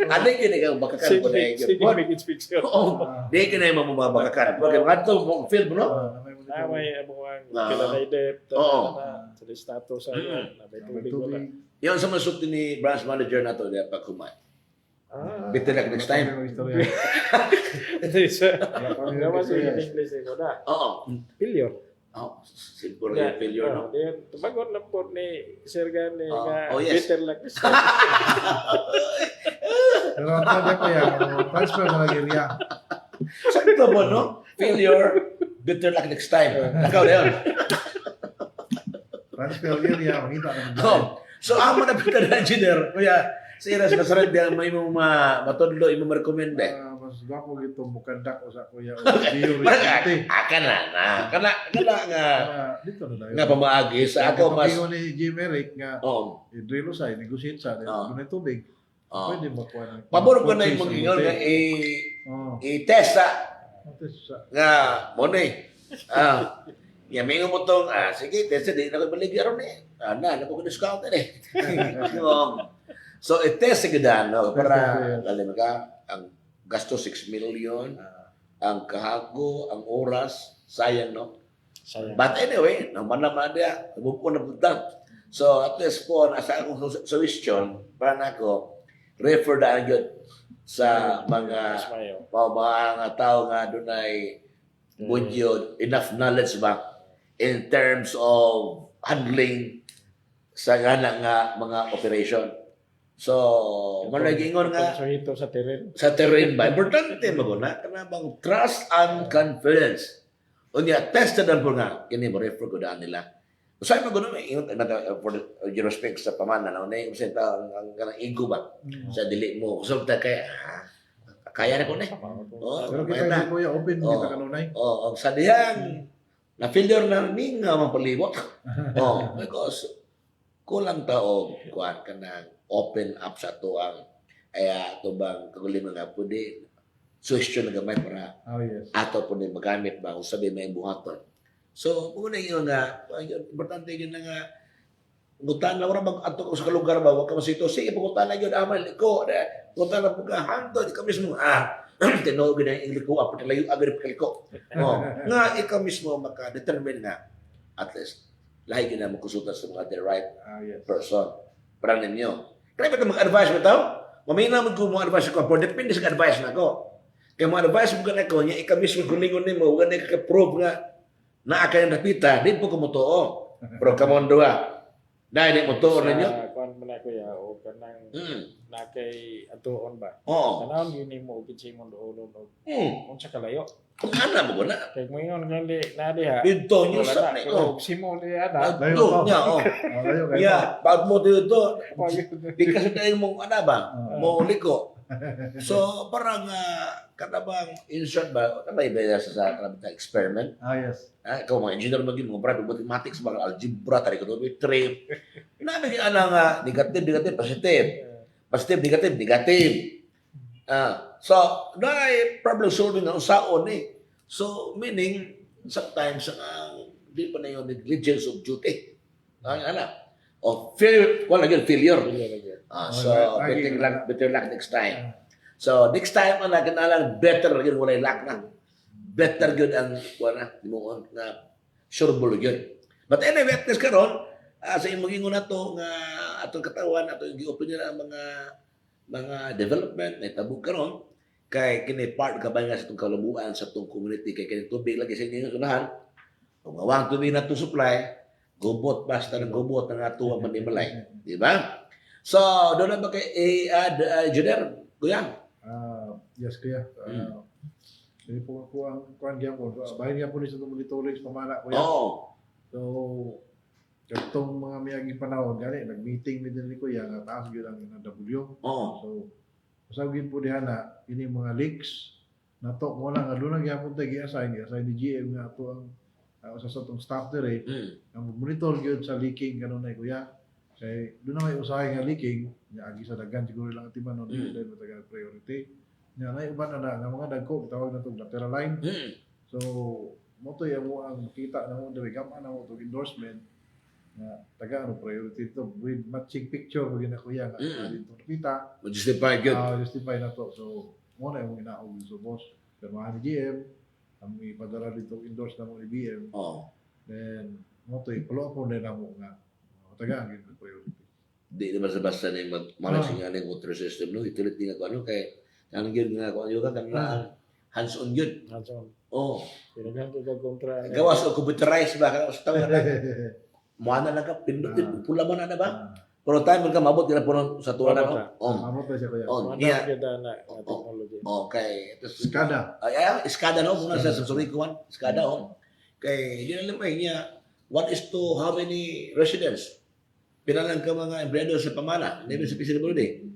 [SPEAKER 1] Ano yung kini ka bakakan po na
[SPEAKER 3] Sige
[SPEAKER 1] yung
[SPEAKER 3] make it picture.
[SPEAKER 1] Oo, di ka na yung mga bakakan. Pag mga ito, mga film, no?
[SPEAKER 2] Ah, may
[SPEAKER 3] Na
[SPEAKER 2] monitoring.
[SPEAKER 3] may abuang
[SPEAKER 1] Ah.
[SPEAKER 3] kilala depth
[SPEAKER 1] Oo.
[SPEAKER 3] sa status sa
[SPEAKER 1] Mm.
[SPEAKER 3] na may
[SPEAKER 2] May
[SPEAKER 3] tubig wala.
[SPEAKER 2] tubig.
[SPEAKER 1] Yung sa mga sulti ni branch manager na to, di pa kumay.
[SPEAKER 3] Ah.
[SPEAKER 1] Bitin like next time.
[SPEAKER 2] May istorya.
[SPEAKER 3] Ito isa.
[SPEAKER 2] kami
[SPEAKER 3] Gawa sa
[SPEAKER 2] nag-istorya.
[SPEAKER 3] in English ko na.
[SPEAKER 1] Oo.
[SPEAKER 3] Failure.
[SPEAKER 1] Siguro yung failure, no?
[SPEAKER 3] Then, tumagon lang po ni Sir Gani
[SPEAKER 1] Oh,
[SPEAKER 3] nga
[SPEAKER 1] oh, yes.
[SPEAKER 3] bitter like this.
[SPEAKER 2] Pero ang project ko yan, transfer na lagi riya.
[SPEAKER 1] Sakto mo, no? Failure, bitter luck next time. Nakaw na yun.
[SPEAKER 2] Transfer area, makita naman.
[SPEAKER 1] Oh. So, amo na pita na engineer. Kuya, sa iras na sarad yan, may mong matudlo, imong ma-recommend eh.
[SPEAKER 2] Mas gwapo gito mukandak ko sa kuya. Dio
[SPEAKER 1] Parang,
[SPEAKER 2] Rizante.
[SPEAKER 1] kana na. Kana nga,
[SPEAKER 2] Dito na tayo.
[SPEAKER 1] nga pamaagi. Sa ako mas,
[SPEAKER 2] Kapag ni Jim Eric nga,
[SPEAKER 1] oh,
[SPEAKER 2] i-drill sa, negotiate sa,
[SPEAKER 1] Oo.
[SPEAKER 2] doon tubig.
[SPEAKER 1] oh.
[SPEAKER 2] Pwede mo kuha ng...
[SPEAKER 1] Pabor ko na yung mga ingon nga,
[SPEAKER 2] Oo.
[SPEAKER 1] i-test sa,
[SPEAKER 2] Sa
[SPEAKER 1] nga, mo na eh. Yamingo mo tong, sige, test di na ko balik aron eh. Na ko discount eh. So, i-test sa gidano para, alam ka, ang gasto 6 million, ang kahago, ang oras, sayang, no?
[SPEAKER 3] Sayang.
[SPEAKER 1] But anyway, naman naman dia, bupo na punta. So, at least po, nasa akong suggestion, para na ako, refer na yun sa mga
[SPEAKER 3] Ismayo.
[SPEAKER 1] mga tao nga doon ay budyo, enough knowledge ba in terms of handling sa nga mga operation. So, malagingon nga
[SPEAKER 3] So ito sa terrain.
[SPEAKER 1] sa terrain ba, importante maguna kana bang trust and confidence. Unya tested ang po nga kini mo refer ko daan nila. Usay maguna may ingon for the respect sa pamana na unay usa ta ang kanang ego ba sa dili mo resulta kay kaya na ko ni. Oh,
[SPEAKER 2] Pero
[SPEAKER 1] kaya
[SPEAKER 2] kita
[SPEAKER 1] na.
[SPEAKER 2] hindi kuya, open
[SPEAKER 1] Oo.
[SPEAKER 2] kita kanunay.
[SPEAKER 1] Oh, sa dihang na failure na ning nga mapalibot. Oh, because kulang taog kuan kanang open up sa to ang ay tubang kagulim nga pudi suggestion na gamay para
[SPEAKER 2] Oh yes.
[SPEAKER 1] ato po din magamit ba kung sabi may buhaton. So, kung na yun nga, importante yun na nga, ngutan na wala mag ato ko sa lugar ba, wag ka masito, sige, pugutan na yun, amal, liko, pugutan na po ka, hando, ikaw mismo, tinuog na yung liko, apo talayo, agad pa liko. Nga, ikaw mismo maka-determine nga, at least, lahi yun na magkusulta sa mga the right
[SPEAKER 2] Ah yes.
[SPEAKER 1] person. Parang ninyo. Kaya ba ito mag-advise mo ito? Mamina mo kung mag-advise ko, pero depende sa advice na ko. Kaya mag-advise mo ka na ko, niya ikaw mismo kulingon ni mo, huwag na ika-prove nga, na akay napita, di po kumutuo. Pero kamondo dahil di mo tuo ninyo.
[SPEAKER 3] Sa kuan man ako ya o kanang na kay atuon ba.
[SPEAKER 1] Oo.
[SPEAKER 3] Kanahon yun mo kitsi mo doon og unsa kalayo.
[SPEAKER 1] Kung ana mo na.
[SPEAKER 3] Kay mo ingon gali na diha.
[SPEAKER 1] Dito nyo
[SPEAKER 3] Wala
[SPEAKER 1] sa
[SPEAKER 3] na,
[SPEAKER 1] ni.
[SPEAKER 3] pero simo ni ana.
[SPEAKER 1] Dito niya,
[SPEAKER 2] Layo kayo.
[SPEAKER 1] Ya, pag mo dito,
[SPEAKER 3] Oh,
[SPEAKER 1] di kasi dahil mong ana ba,
[SPEAKER 2] Oo.
[SPEAKER 1] mo liko. So, parang katabang, in short ba, may iba sa kanabang experiment.
[SPEAKER 2] Ah yes.
[SPEAKER 1] Ikaw mga engineer maging mga brad, mathematics, mga algebra, trigonometry, trip. Namin yung ana nga, negative, positive, negative. So, na problem solving ang usaon eh. So, meaning, sometimes, di pa na yung negligence of duty. Ang anak. O wala yun, failure.
[SPEAKER 3] Pili lagi.
[SPEAKER 1] So,
[SPEAKER 2] Lagi.
[SPEAKER 1] better luck next time. So, next time, ang nagkanalang, better yun, wala luck na. Better yun ang, wala, mo na, sureball yun. But anyway, at least karon, sa imong ingon na to, nga, atong katawan, atong gi-opinion ang mga development na itabog karon kay kini part ka ba nga sa itong kalubuan sa itong community kay kini tubig lagi sa inyong unahan kung awang tubig na to supply gubot basta ng gubot ng ato ang manimalay di ba so doon na ba kay i-add Juder kuya
[SPEAKER 2] Yes, kuya. Hindi po ako ang kuhan niya po. Bahin niya po ni sa monitoring sa pamana, kuya. So, katong mga miyagi panahon, gani, nag-meeting ni din ni kuya, nga taas yun ang NW. So, pasagin po dihan na, ini mga leaks, na to, wala nga, doon ang yapon tayo i-assign ni GM nga to ang sa itong staff dire, ang monitor yun sa leaking, ganun na kuya. Kaya doon na may usahay nga leaking, nga agi sa dagan, siguro lang atiman, no, dahil matagal priority. Nga na iba na nga mga dagko, tawag na itong lateral line. So, mo to yung mo ang makita na mo, daway gama na mo itong endorsement, nga taga ano priority ito with matching picture mo gina kuya nga dito nakita
[SPEAKER 1] justify good
[SPEAKER 2] justify na to so mo na yung inaog so boss pero ni GM ang ipadala dito endorse na mo ni BM then mo to i-follow up mo na mo nga taga ang priority
[SPEAKER 1] di naman sa basta na yung managing ng water system no utility nga ko ano kay ang yun nga ko ano ka hands on yun
[SPEAKER 3] Pinaghan ko ka kontra.
[SPEAKER 1] gawas o computerized ba ka sa tawag Muana na ka, pindutin, pula mo na ba? Pero time ka mabot nila po sa tuwa na ko.
[SPEAKER 2] Mabot na siya kuya
[SPEAKER 1] Niya.
[SPEAKER 3] na technology.
[SPEAKER 1] Okay.
[SPEAKER 2] Skada
[SPEAKER 1] Skada no, muna sa Surikuan. Skada kay yun lang niya, what is to how many residents? Pinalang ka mga empleyado sa pamana, never sa PCW day.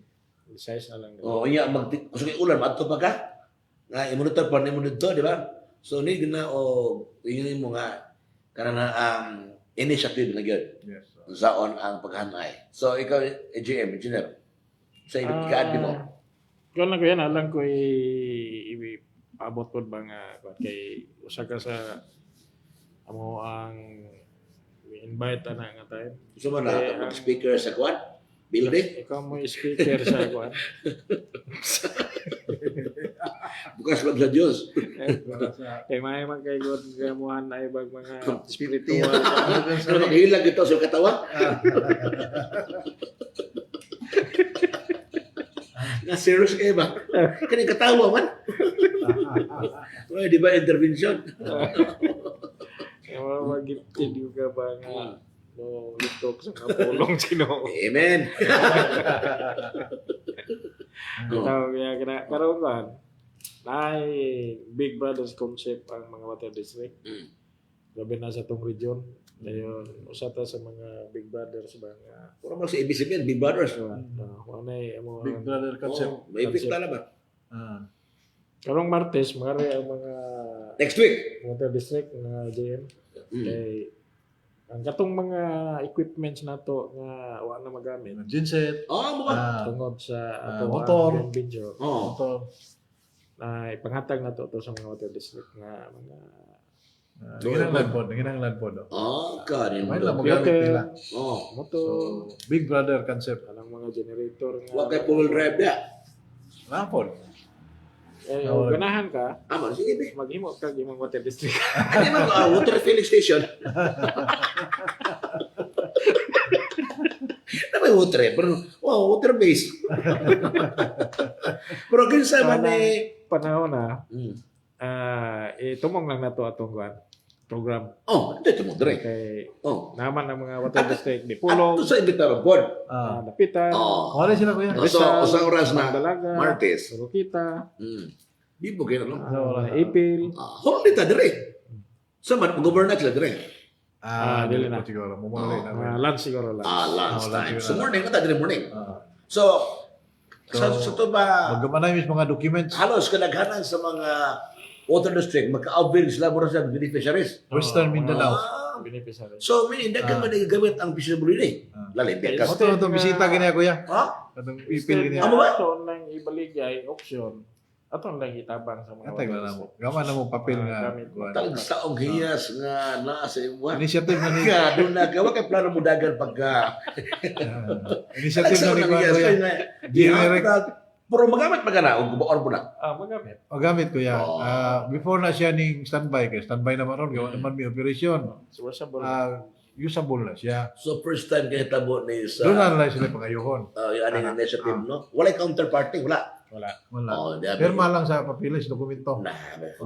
[SPEAKER 3] Size na lang.
[SPEAKER 1] Iya kusog ulan adto pa ka. Nga i-monitor pa ni monitor, di ba? So ni gina yun mo nga kanang initiative na yun.
[SPEAKER 2] yes
[SPEAKER 1] Zaon ang paghanay. So, ikaw, GM, engineer, sa ibigkaan mo.
[SPEAKER 3] Kung lang ko yan, alam ko i-abot ko ba nga kay usa ka sa amo ang invite na nga tayo.
[SPEAKER 1] Gusto mo na mag-speaker sa kwan? Building?
[SPEAKER 3] Ikaw mo speaker sa kuan.
[SPEAKER 1] Bukas wag sa Diyos.
[SPEAKER 3] Kay may magkaigod gamuhan na ibang mga spiritual.
[SPEAKER 1] Ano maghilag ito sa katawa? Na serious kayo ba? Kani katawa man. Di ba intervention?
[SPEAKER 3] Kaya magigitid yung ka ba nga no litok sa kapulong sino.
[SPEAKER 1] Amen.
[SPEAKER 3] Tawag kaya karon kan ay Big Brothers concept ang mga water district. Labi na sa tong region. Dayon usa ta sa mga Big Brothers ba nga
[SPEAKER 1] Puro mo sa ABCBN, Big Brothers.
[SPEAKER 3] Wanay amo
[SPEAKER 2] big brother concept
[SPEAKER 1] May big tala ba?
[SPEAKER 3] karong Martes mare ang mga
[SPEAKER 1] Next week.
[SPEAKER 3] water district nga JM. Kay ang katong mga equipments nato nga wa na magamit
[SPEAKER 2] genset
[SPEAKER 1] Mo ba?
[SPEAKER 3] tungod sa
[SPEAKER 2] motor.
[SPEAKER 3] video
[SPEAKER 2] motor
[SPEAKER 3] na ipanghatag nato to sa mga water district nga mga
[SPEAKER 2] nanginanglan po
[SPEAKER 1] Kanin mo.
[SPEAKER 2] may lang
[SPEAKER 3] filter,
[SPEAKER 2] magamit nila
[SPEAKER 3] motor,
[SPEAKER 2] so big brother concept
[SPEAKER 3] anong mga generator nga
[SPEAKER 1] Huwag kayo full drive na.
[SPEAKER 2] napon
[SPEAKER 3] ganahan ka
[SPEAKER 1] Sige, be.
[SPEAKER 3] maghimo ka imong water district.
[SPEAKER 1] Ano naman, water filling station. Na may water pero water base. Pero kinsa man
[SPEAKER 3] Panahon na tumong lang nato atong program
[SPEAKER 1] dito mo dire.
[SPEAKER 3] kay
[SPEAKER 1] Oh.
[SPEAKER 3] naman ang mga water district di
[SPEAKER 1] Pulong
[SPEAKER 3] Pulong,
[SPEAKER 1] sa imbitaro board.
[SPEAKER 3] Dapitan,
[SPEAKER 2] wala sila kuya
[SPEAKER 1] Sa oras na
[SPEAKER 3] Dalaga,
[SPEAKER 1] Martes.
[SPEAKER 3] Rokita,
[SPEAKER 1] Di mo kaya no.
[SPEAKER 3] Ipil.
[SPEAKER 1] Huli ta dire. Sa man governor sila dire.
[SPEAKER 3] Dili
[SPEAKER 2] dili
[SPEAKER 3] na.
[SPEAKER 2] na siguro mumali na
[SPEAKER 3] Lunch siguro lang.
[SPEAKER 1] Lunch time.
[SPEAKER 2] lunch
[SPEAKER 1] So
[SPEAKER 2] yun.
[SPEAKER 1] morning na dire morning. So sa to ba
[SPEAKER 2] maggamanay mis mga documents
[SPEAKER 1] halos kadaghanan sa mga water district magka-avail sila mura sa beneficiaries.
[SPEAKER 2] Western Mindanao
[SPEAKER 3] Beneficiary.
[SPEAKER 1] So may hindi ka man gamit ang PCWD. Lalim ka.
[SPEAKER 2] Mo to bisita gini kuya
[SPEAKER 1] Ha?
[SPEAKER 2] katong ipil gini
[SPEAKER 1] Amo ba?
[SPEAKER 3] So nang ibaligay option Atong lang itabang sa mga
[SPEAKER 2] Katay na mo. Gaman na mo papel nga.
[SPEAKER 3] Gamit.
[SPEAKER 2] kuwan.
[SPEAKER 1] Talag sa og hiyas nga naa sa imuha.
[SPEAKER 2] Initiative na ni
[SPEAKER 1] Ka doon na gawa kay plano mo dagan pagka.
[SPEAKER 2] Initiative na ni kuwan, kuya.
[SPEAKER 1] Direct. Pero magamit pa ka na og buor mo na.
[SPEAKER 3] Magamit.
[SPEAKER 2] O gamit kuya.
[SPEAKER 1] Oo.
[SPEAKER 2] Before na siya ning standby kay standby naman ron gawa naman may operasyon.
[SPEAKER 3] Suwasable.
[SPEAKER 2] Usable na siya.
[SPEAKER 1] So first time kay tabo ni sa
[SPEAKER 2] Doon na lang sila pangayuhon.
[SPEAKER 1] yung aning initiative no. Wala counterparty, wala.
[SPEAKER 3] Wala.
[SPEAKER 2] Wala.
[SPEAKER 1] Oh, di
[SPEAKER 2] Pirma lang sa papilis, dokumento.
[SPEAKER 1] Nah,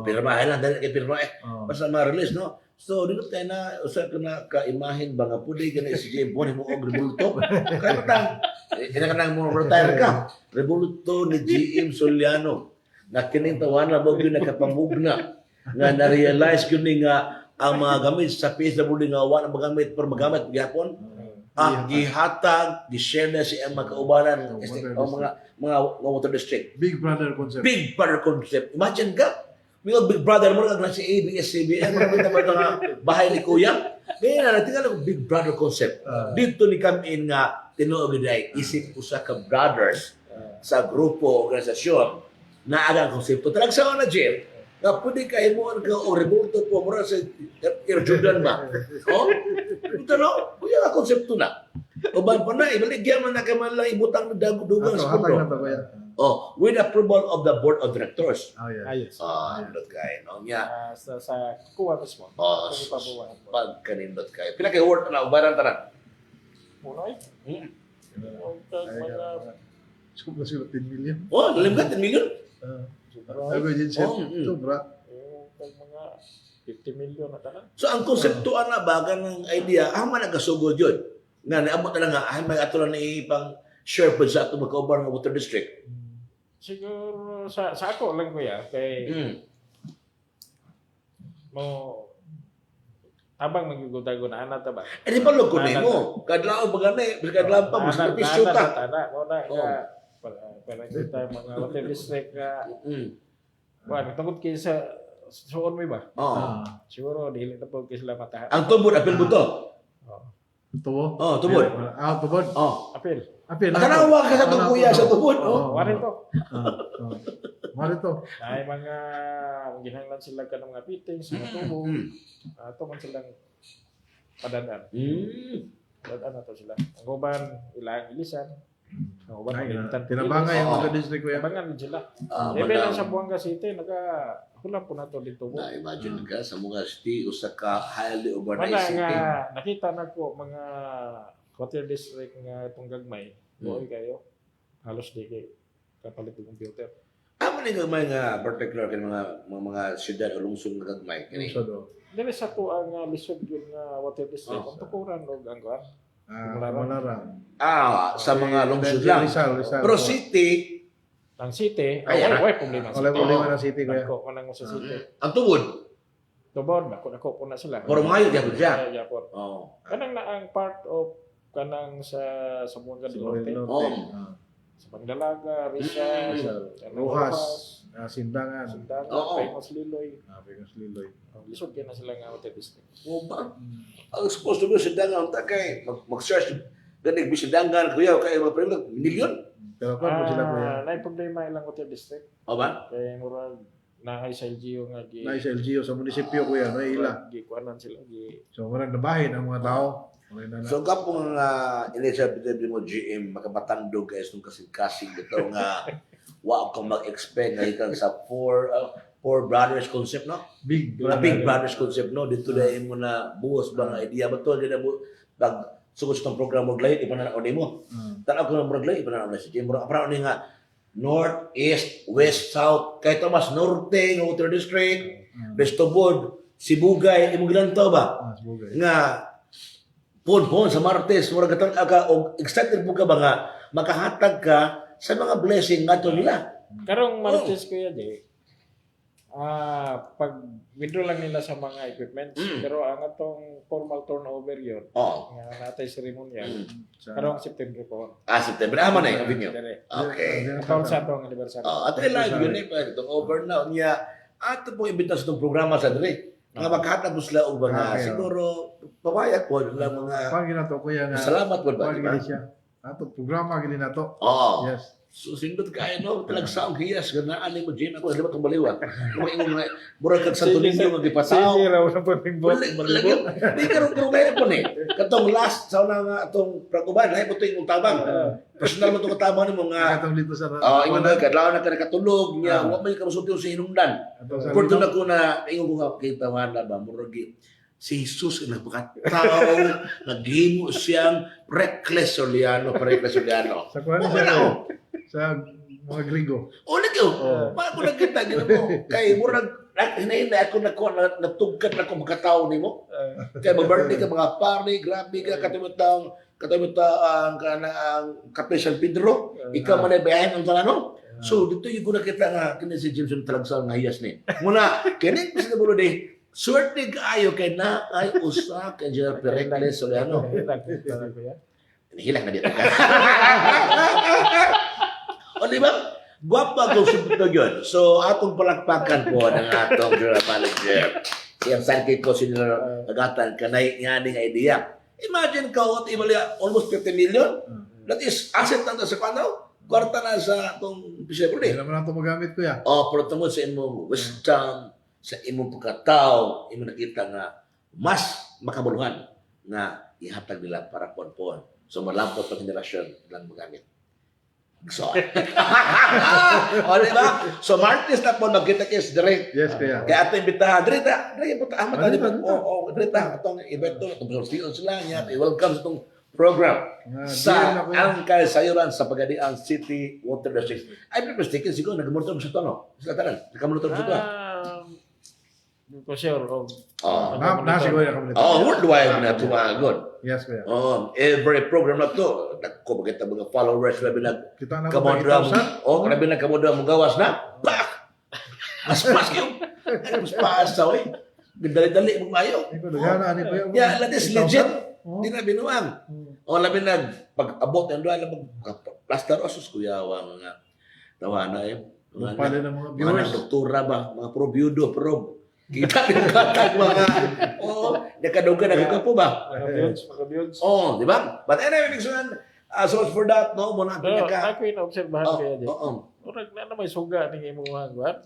[SPEAKER 1] pirma lang dali kay pirma
[SPEAKER 2] Oh.
[SPEAKER 1] basta ma-release no. So dito tayo na usa ka na ka-imahin ba nga pudi ka na si James Bond mo og rebulto. Kaya patang ina ka nang mo retire ka. Rebulto ni GM Soliano. Na kining tawana mo gyud nakapamugna nga na-realize gyud ni nga ang mga gamit sa PSWD nga wala magamit pero magamit gyapon. Gihatag, gi-share na si ang mga kaubanan o mga water district.
[SPEAKER 2] Big brother concept.
[SPEAKER 1] Big brother concept. Imagine ka, may big brother mo na si ABS-CBN, marami naman nga bahay ni Kuya. Ngayon na, tingnan ko big brother concept. Dito ni come in nga, tinuog day, isip usa ka brothers sa grupo, organisasyon, na agang konsepto. Talag sa na, Jim, nga pwede ka imuan ka o revolto po mura sa Air Jordan ba? O? Ito no? Kuya nga konsepto na. O ba pa na, ibaligyan man na ka man lang ibutang na dagudugan
[SPEAKER 2] Ato,
[SPEAKER 1] sa
[SPEAKER 2] hatag na
[SPEAKER 1] pundo.
[SPEAKER 2] to kuya.
[SPEAKER 1] Oh, with approval of the board of directors.
[SPEAKER 2] Oh, yeah.
[SPEAKER 3] Ayos.
[SPEAKER 1] Nindot kayo, no? Nya,
[SPEAKER 3] Sa kuha mismo.
[SPEAKER 1] Oh,
[SPEAKER 3] Kung ipabuhat mo.
[SPEAKER 1] pag kanindot kayo. Pila kayo worth na, ubaran tanan.
[SPEAKER 3] Muna eh.
[SPEAKER 1] Hmm.
[SPEAKER 3] Huwag kang mga...
[SPEAKER 2] Sobra sila 10 million.
[SPEAKER 1] Oh, nalim ka, 10 million?
[SPEAKER 2] Sabi din siya,
[SPEAKER 1] Oh,
[SPEAKER 2] sobra.
[SPEAKER 3] Huwag kang mga 50 million na tanan.
[SPEAKER 1] So, ang konseptuan na baga ng idea, man nagasugod yun. Nga, naabot na lang nga, may ato lang na ipang share po sa ato magkaubar ng water district.
[SPEAKER 3] Siguro sa ako lang kuya kay mo habang magigutago na ana ta ba.
[SPEAKER 1] Eh, di ba loko na mo? Kadlao ba gani? Kadlao pa, mas kapisyo ta.
[SPEAKER 3] Mo na
[SPEAKER 1] Oh.
[SPEAKER 3] ka para kita mga water district ka. Kuan tungod kay sa suon mo ba?
[SPEAKER 1] Oh.
[SPEAKER 3] Siguro dili na po kay sila mataha.
[SPEAKER 1] Ang tubod, apel mo to?
[SPEAKER 3] Oh.
[SPEAKER 2] Tubo?
[SPEAKER 1] Oh, tubod.
[SPEAKER 2] Tubod.
[SPEAKER 1] Oh.
[SPEAKER 3] Apil.
[SPEAKER 2] Apil.
[SPEAKER 1] Tanawa ka sa itong kuya sa tubod. Oh.
[SPEAKER 3] Wari to.
[SPEAKER 2] Mari to.
[SPEAKER 3] Ay mga ginahanglan sila ka ng mga fittings, mga tubo. Ato man silang padanan. Padanan na to sila. Ang uban ilang ilisan. Ang uban magalitan.
[SPEAKER 2] Tinabangay yung
[SPEAKER 1] Oo.
[SPEAKER 2] mga district kuya.
[SPEAKER 3] Tabangan din sila.
[SPEAKER 1] Ah,
[SPEAKER 3] Even lang
[SPEAKER 1] madam.
[SPEAKER 3] sa Buanga City, hulam po na to dito.
[SPEAKER 1] Na-imagine ka sa mga city, usa ka highly
[SPEAKER 3] Wala
[SPEAKER 1] urbanized
[SPEAKER 3] nga,
[SPEAKER 1] city.
[SPEAKER 3] nakita na ko mga water district nga itong gagmay. Buoy kayo. Halos di kay kapalit ng computer.
[SPEAKER 1] Amo ni gamay nga particular kay mga syudad o lungsod nga gagmay kini.
[SPEAKER 2] So do.
[SPEAKER 3] Dili sa to ang lisod yun nga water district.
[SPEAKER 1] Oh.
[SPEAKER 3] Ang tukuran o ang kuan.
[SPEAKER 2] Malarang.
[SPEAKER 1] Sa mga lungsod lang.
[SPEAKER 2] Rizal.
[SPEAKER 1] Pero city,
[SPEAKER 3] Ang city,
[SPEAKER 1] Ay,
[SPEAKER 3] way problema sa
[SPEAKER 2] Wala
[SPEAKER 3] city.
[SPEAKER 2] problema ng city kuya.
[SPEAKER 3] Nako kanang sa city.
[SPEAKER 1] ang tubod,
[SPEAKER 3] Tubod, nako po na sila.
[SPEAKER 1] puro mga yun, yapon siya.
[SPEAKER 3] Yapon.
[SPEAKER 1] Oh.
[SPEAKER 3] Kanang na ang part of kanang sa Buanga del Norte. Sa Pagdalaga, Rizal,
[SPEAKER 2] Rojas. Sindangan.
[SPEAKER 3] Sindangan,
[SPEAKER 1] Oo.
[SPEAKER 3] Famous Liloy.
[SPEAKER 2] Famous Liloy.
[SPEAKER 3] Lisod kaya na sila nga water district.
[SPEAKER 1] O ba? Ang supposed to be sa dangan, takay, mag-search, ganig, bisidangan, kuya, kaya mga prema, milyon.
[SPEAKER 2] Pero kung po sila kuya.
[SPEAKER 3] Na problema ilang water district.
[SPEAKER 1] O ba?
[SPEAKER 3] Kaya murag na sa LGU nga gi
[SPEAKER 2] Na sa LGU sa munisipyo kuya. May ila.
[SPEAKER 3] gi kuanan sila gi
[SPEAKER 2] So marang nabahin ang mga tao. Okay na na.
[SPEAKER 1] So kapong Elizabeth mo GM, makabatandog guys nung kasing-kasing ito nga wa ko mag-expect nga ikan sa four brothers concept, no?
[SPEAKER 2] Big
[SPEAKER 1] The big brothers concept, no? Dito na mo na buhos ba nga idea ba to? Dito na pag sugod sa itong program mo lahi, ipananaw ni mo. Tanaw ko ng murag lahi, ipananaw na si GM. Murag aparaw ni nga North, East, West, South, kay Tomas, Norte, ng Water District, Bestobod, Sibugay, imong gilantaw ba?
[SPEAKER 2] Sibugay.
[SPEAKER 1] Nga pon sa Martes, murag katang aga og excited po ka ba nga makahatag ka sa mga blessing nga to nila.
[SPEAKER 3] karong Martes ko yan pag withdraw lang nila sa mga equipment pero ang atong formal turnover yun
[SPEAKER 1] Oh.
[SPEAKER 3] nga natay ceremonial karong September po.
[SPEAKER 1] September man ay avenue.
[SPEAKER 3] Dire.
[SPEAKER 1] Okay.
[SPEAKER 3] Taon sa atong anniversary.
[SPEAKER 1] At lang yun itong over now niya ato po imbitas itong programa sa dire. Nga maghatag mo sila og mga
[SPEAKER 2] Okay,
[SPEAKER 1] siguro pabayag po lang mga
[SPEAKER 2] Pag ginato kuya nga.
[SPEAKER 1] salamat po ba?
[SPEAKER 2] Pag
[SPEAKER 1] Diba?
[SPEAKER 2] gini siya. ato programa gini nato.
[SPEAKER 1] Oo.
[SPEAKER 2] Yes.
[SPEAKER 1] So, sindot kayo, no? Talagsaong hiyas. Ganaan mo, Jim. Ako, di ba itong baliwa? Kung ingong nga, murag kag Santo Niño, magipataw.
[SPEAKER 3] Sige raw na po ning bot
[SPEAKER 1] Lagi, di karon ngayon po ni. Katong last sa una nga atong praguban, ay po ito yung tabang. Personal mo itong tabang ni mo nga,
[SPEAKER 2] Katong dito sa
[SPEAKER 1] ingon nga, kadlaw na ka nakatulog niya, wa may kamusulti yung sa hinungdan. Porto na ko na, ingon ko nga, kita wala ba, murag si Jesus ang nagpakatao, naghimo siyang reckless Soliano, reckless Soliano.
[SPEAKER 2] Sa kuha
[SPEAKER 1] Okay na,
[SPEAKER 2] siya.
[SPEAKER 1] oh.
[SPEAKER 2] Sa mga Grigo.
[SPEAKER 1] Ulit yun. Bago nagkita, gina mo. Kaya murag, hinahinay ako natugkat na ako makatao ni mo. Kaya mag-birthday ka, mga pari, grabe ka, katimutang ang Kape San Pedro. Ikaw man ay bayahin ang talano. So, dito yung ko nakita nga, kini si Jameson talagsal nga hiyas ni. Muna, kini kasi na bulo di, swerte kaayo kay na ay usa kay General Pericles Soliano. Hilang na dito. O di ba? Gwapa kung subito yun. So, atong palakpakan po ng atong general manager. Siyang sakit ko sila agatan kanay nga ning idea. Imagine ka, what almost 50 million? That is asset na sa kanaw. Kwarta na sa atong Pisebro
[SPEAKER 2] Hindi naman nato magamit ko ya.
[SPEAKER 1] O, pero tungkol sa imong wisdom, sa imong pagkatao, imong nakita nga mas makabuluhan na ihatag nila para ponpon. So, malampot pa generasyon lang magamit. So, o, diba? So, Martes na po, nagkita-kis, direct.
[SPEAKER 2] Yes, kaya.
[SPEAKER 1] Kaya ato imbitahan, Drita, Drita, amat na,
[SPEAKER 2] Drita,
[SPEAKER 1] Oo, Drita, itong event to, itong sortiyon sila niya, i-welcome sa itong program
[SPEAKER 2] Dear na
[SPEAKER 1] sa
[SPEAKER 2] po yan.
[SPEAKER 1] Angkal Sayuran sa Pagadian City Water District. Ay, pero mistaken, siguro, nag-monitor mo sa ito, no? Sila tanan, nag-monitor mo sa ito.
[SPEAKER 3] Hindi ko sure.
[SPEAKER 1] Oh,
[SPEAKER 2] Siguro na kami nito.
[SPEAKER 1] worldwide na tumagon.
[SPEAKER 2] Yes, kaya.
[SPEAKER 1] Every program na to, nagko bakit ang mga followers, grabe nag
[SPEAKER 2] Kita na
[SPEAKER 1] kamodra mo.
[SPEAKER 2] 8,000.
[SPEAKER 1] Grabe nag kamodra mo gawas na. Pak! Mas yung. Mas paasa, eh. Dali-dali mo mayo.
[SPEAKER 2] Ikaw, dagana, ano pa yun?
[SPEAKER 1] Yeah, that is legit.
[SPEAKER 2] Oh.
[SPEAKER 1] Di na binuang. O labi nag pag-abot ng doon, plaster osos kuyawa mga tawana eh.
[SPEAKER 2] Pala ng mga
[SPEAKER 1] Mga
[SPEAKER 2] viewers.
[SPEAKER 1] doktora ba, mga probyudo, kita yung katag mga, nakaduga na kakapo ba?
[SPEAKER 3] Maka-builds.
[SPEAKER 1] Oh, di ba? But anyway, Nixon, so for that, no, muna ang
[SPEAKER 3] Pero
[SPEAKER 1] pinaka.
[SPEAKER 3] ako ina-obserbahan kaya di.
[SPEAKER 1] Oo.
[SPEAKER 3] Murag na may suga ng imong mga guwan.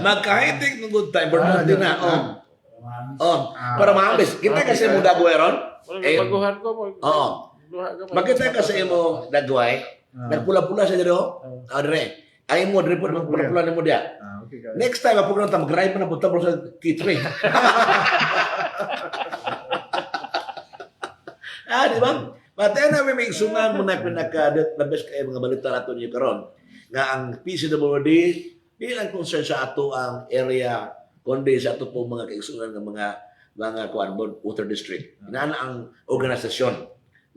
[SPEAKER 1] Magkahitik ng good time, Bernard din na.
[SPEAKER 2] Ah.
[SPEAKER 1] Para maambis. Kita kasi mo dagway ron.
[SPEAKER 3] Murag
[SPEAKER 1] Eh,
[SPEAKER 3] baguhan ko mo.
[SPEAKER 1] Oo.
[SPEAKER 3] Duha ka mo.
[SPEAKER 1] Makita kasi mo dagway. Nagpula-pula siya dito. Dire. Ay mo, dire po, pula-pula ni mo diya.
[SPEAKER 2] Okay, kaya.
[SPEAKER 1] Next time, ako na mag-ride mo na punta mo sa T3. Di ba? But anyway, may sunan mo na the best kayo mga balita nato niyo karon nga ang PCWD bilang concern sa ato ang area kundi sa ato po mga kaigsunan ng mga kuan water district. Inana ang organisasyon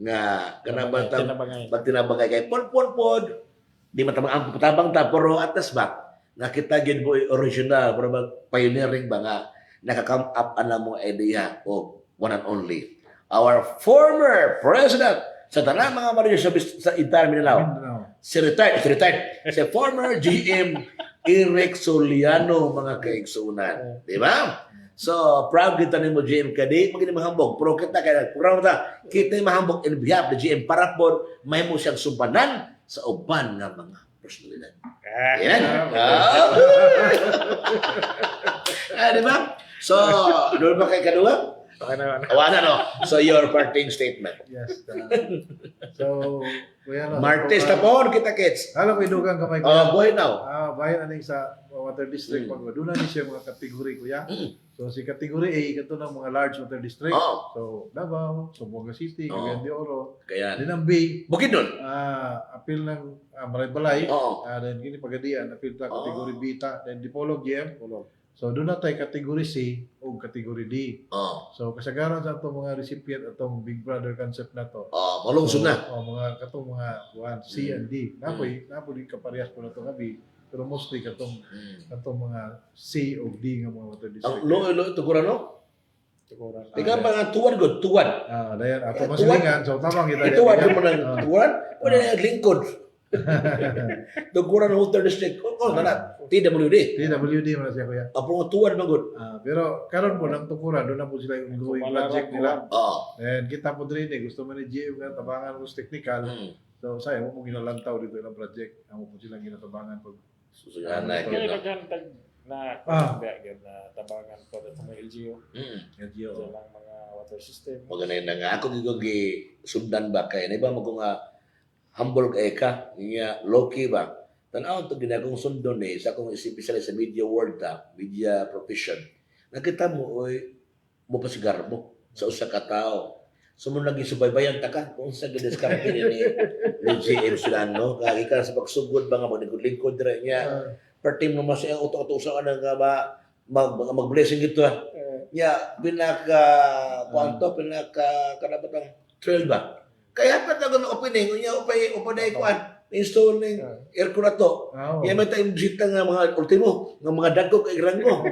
[SPEAKER 1] nga kanang
[SPEAKER 3] Tinabangay.
[SPEAKER 1] tinabangay kay pon di matamang ang patabang ta pero atas ba nga kita gid boy original pero pioneering ba nga naka-come up ana mo idea of one and only our former president sa tanang mga mariyo sa Inter Mindanao si retired si former GM Eric Soliano mga kaigsunan di ba so proud kita nimo GM kadi magini mahambog pero kita kay proud ta kita mahambog in behalf the GM para po may mo siyang sumpanan sa uban nga mga personalidad. Yan. Di ba? So, doon ba kay kadua? Awana no. So, your parting statement.
[SPEAKER 2] Yes. So, kuya no.
[SPEAKER 1] Martes na po, kita kits.
[SPEAKER 2] Alam ko idugang kamay kuya.
[SPEAKER 1] Buhay now.
[SPEAKER 2] Bayan aning sa water district pag doon na ni siya mga kategori kuya. So si kategori A kato ng mga large water district.
[SPEAKER 1] Oh.
[SPEAKER 2] So Davao, Zamboanga City, Cagayan de Oro.
[SPEAKER 1] Kaya,
[SPEAKER 2] Then ang B,
[SPEAKER 1] bukid nun.
[SPEAKER 2] appeal ng Maray-Balay.
[SPEAKER 1] Oo.
[SPEAKER 2] Then gini Pagadian, appeal ta kategori B ta. Then Dipolog GM. So doon na tayo kategori C o kategori D.
[SPEAKER 1] Oh.
[SPEAKER 2] So kasagaran sa atong mga recipient atong Big Brother concept na to.
[SPEAKER 1] Malungsod na.
[SPEAKER 2] Mga katong mga C and D. Napoy kaparehas po na to nga B. Pero mostly katong mga C o D nga mga water
[SPEAKER 1] Ang
[SPEAKER 2] district.
[SPEAKER 1] loy tukuran no?
[SPEAKER 3] Tukuran.
[SPEAKER 1] Tika pa nga tuwan good, tuwan.
[SPEAKER 2] Dayan ato
[SPEAKER 1] Tuwan.
[SPEAKER 2] masilingan. So tamang kita.
[SPEAKER 1] Ituwan mo ng tuwan. Wala na lingkod. Tukuran ng water district. Na TWD.
[SPEAKER 2] TWD man na siya kuya.
[SPEAKER 1] Apo nga tuwan man good.
[SPEAKER 2] Pero karon po ng tukuran doon na po sila yung going project nila.
[SPEAKER 1] Oo.
[SPEAKER 2] And kita po din gusto man ni GM nga tabangan ko technical. So sayang mo ginalantaw dito ilang project. Amo po silang ginatabangan pag
[SPEAKER 1] Susuyan na
[SPEAKER 3] Kaya
[SPEAKER 1] yun.
[SPEAKER 3] naghantag na
[SPEAKER 2] Ah.
[SPEAKER 3] na tabangan ko sa mga LGU.
[SPEAKER 2] LGO.
[SPEAKER 3] Sa lang mga water system.
[SPEAKER 1] Maganda na nga. Ako gigi sundan ba kaya na iba mo kung humble kay ka, niya low-key ba? Tanaw to ginagong sundon sa akong especially sa media world media profession. Nakita mo mo pa sigar mo sa usa ka tao. Sumunod lagi subaybayan ta ka kung sa gidiskarte ni GM Silano kaya ka sa pagsugod ba nga mo lingkod ra niya. Pertim mo mas ang uto-uto sa nga mag-blessing ito ya pinaka kwanto pinaka kanabatang trail ba kaya pa tago ng opening niya upay kuan install ning air to ya may tayong bisita nga mga ultimo nga mga dagko kay rango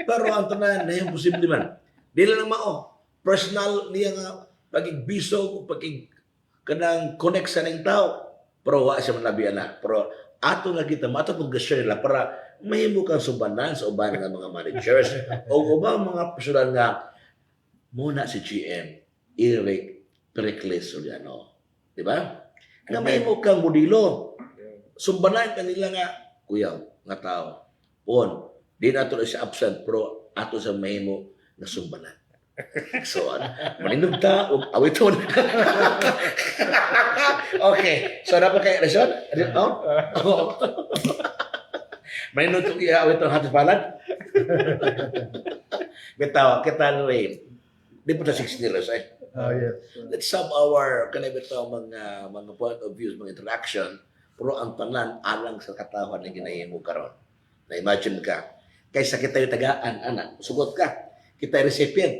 [SPEAKER 1] pero ang tanan na yung posible man dili lang mao personal niya nga pagigbiso pagig kanang connect sa ning tao pero wa siya manabi ana pero ato nga kita mato pag share nila para mahimo kang subanan sa uban nga mga managers o ubang mga personal nga muna si GM Eric Pericles Soliano. Di ba? Nga mahimo kang modelo. Sumbanan kanila nga kuyaw nga tao. Pon, di nato na siya absent pero ato sa mahimo nga sumbanan. So, maninog ta, awit mo na. Okay. So, dapat kayo reson? Oh? Maninog ito awit ang hatis palad? Bitaw, kita rin. Di po na 6 nilos
[SPEAKER 2] Yes.
[SPEAKER 1] Let's have our kanibitaw mga point of views, mga interaction, pero ang tanan alang sa katawan na ginahimo karon. Na imagine ka, kaysa kita yung tagaan, anak, sugot ka, kita yung recipient.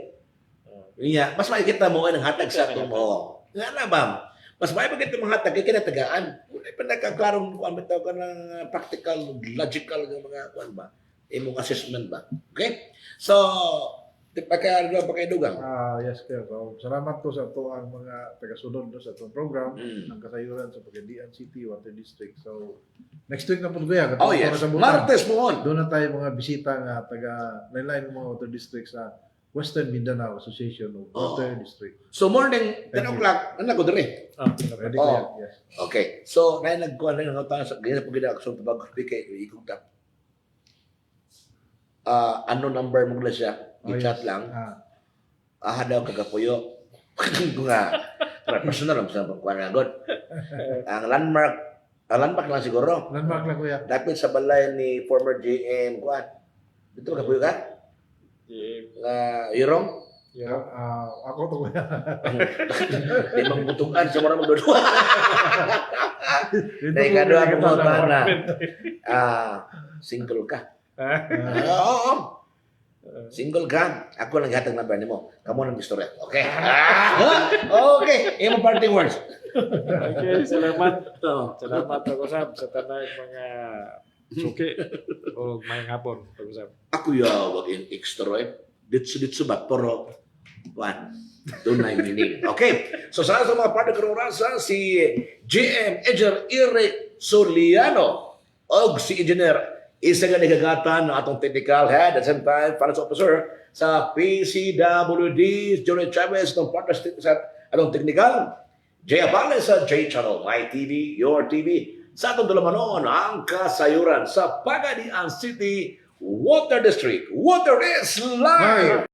[SPEAKER 1] Mas makikita mo ang hatag sa atong mo. Nga na ba? Mas makikita mo hatag kay kinatagaan. Wala pa nakaklarong kung bitaw ka ng practical, logical ng mga kuan ba? Imong assessment ba? Okay? So, pagkadugang.
[SPEAKER 2] Yes, Kuya. So, salamat po sa ito ang mga taga-sunod sa itong program ng kasayuran sa Pagadian City Water District. So, next week na po, Kuya.
[SPEAKER 1] Oh yes, Martes mo on.
[SPEAKER 2] Doon na tayo mga bisita nga taga-line ng mga water district sa Western Mindanao Association of Water District.
[SPEAKER 1] So morning, 10 o'clock, ano ko dire?
[SPEAKER 2] Ready, Kuya? Yes.
[SPEAKER 1] Okay. So, na nagkuhan na ng utang sa ganyan po gina so tabag kay ikog ta. Ano number mo na siya? I-chat lang. Daw kagapuyo. Nga personal lang sa kuan agad. Ang landmark lang siguro.
[SPEAKER 2] Landmark lang, Kuya.
[SPEAKER 1] Dapat sa balay ni former GM kuan. Dito kagapuyo ka? Irong?
[SPEAKER 2] Yeah. Ako to, Kuya.
[SPEAKER 1] Di mangbutugan sa mga magdudua. Dahil kadua mo na. Single ka. Oo. Single ka. Ako lang hatag na brand mo. Kamu nang istorya. Okay? Okay. Yung parting words.
[SPEAKER 3] Okay, salamat. Salamat pag-usap sa tanay mga suki o may hapon pag-usap.
[SPEAKER 1] Ako wag in extra Ditso ba? Pero, doon na yung meaning. Okay. So, sa mga partner karurasa, si GM Engineer Eric Soliano o si Engineer isa nga nagagatan ng atong technical head at same time finance officer sa PCWD Johnny Chavez ng partner sa atong technical Jay Apales sa J Channel My TV, Your TV sa atong dalaman ang kasayuran sa Pagadian City Water District. Water is life!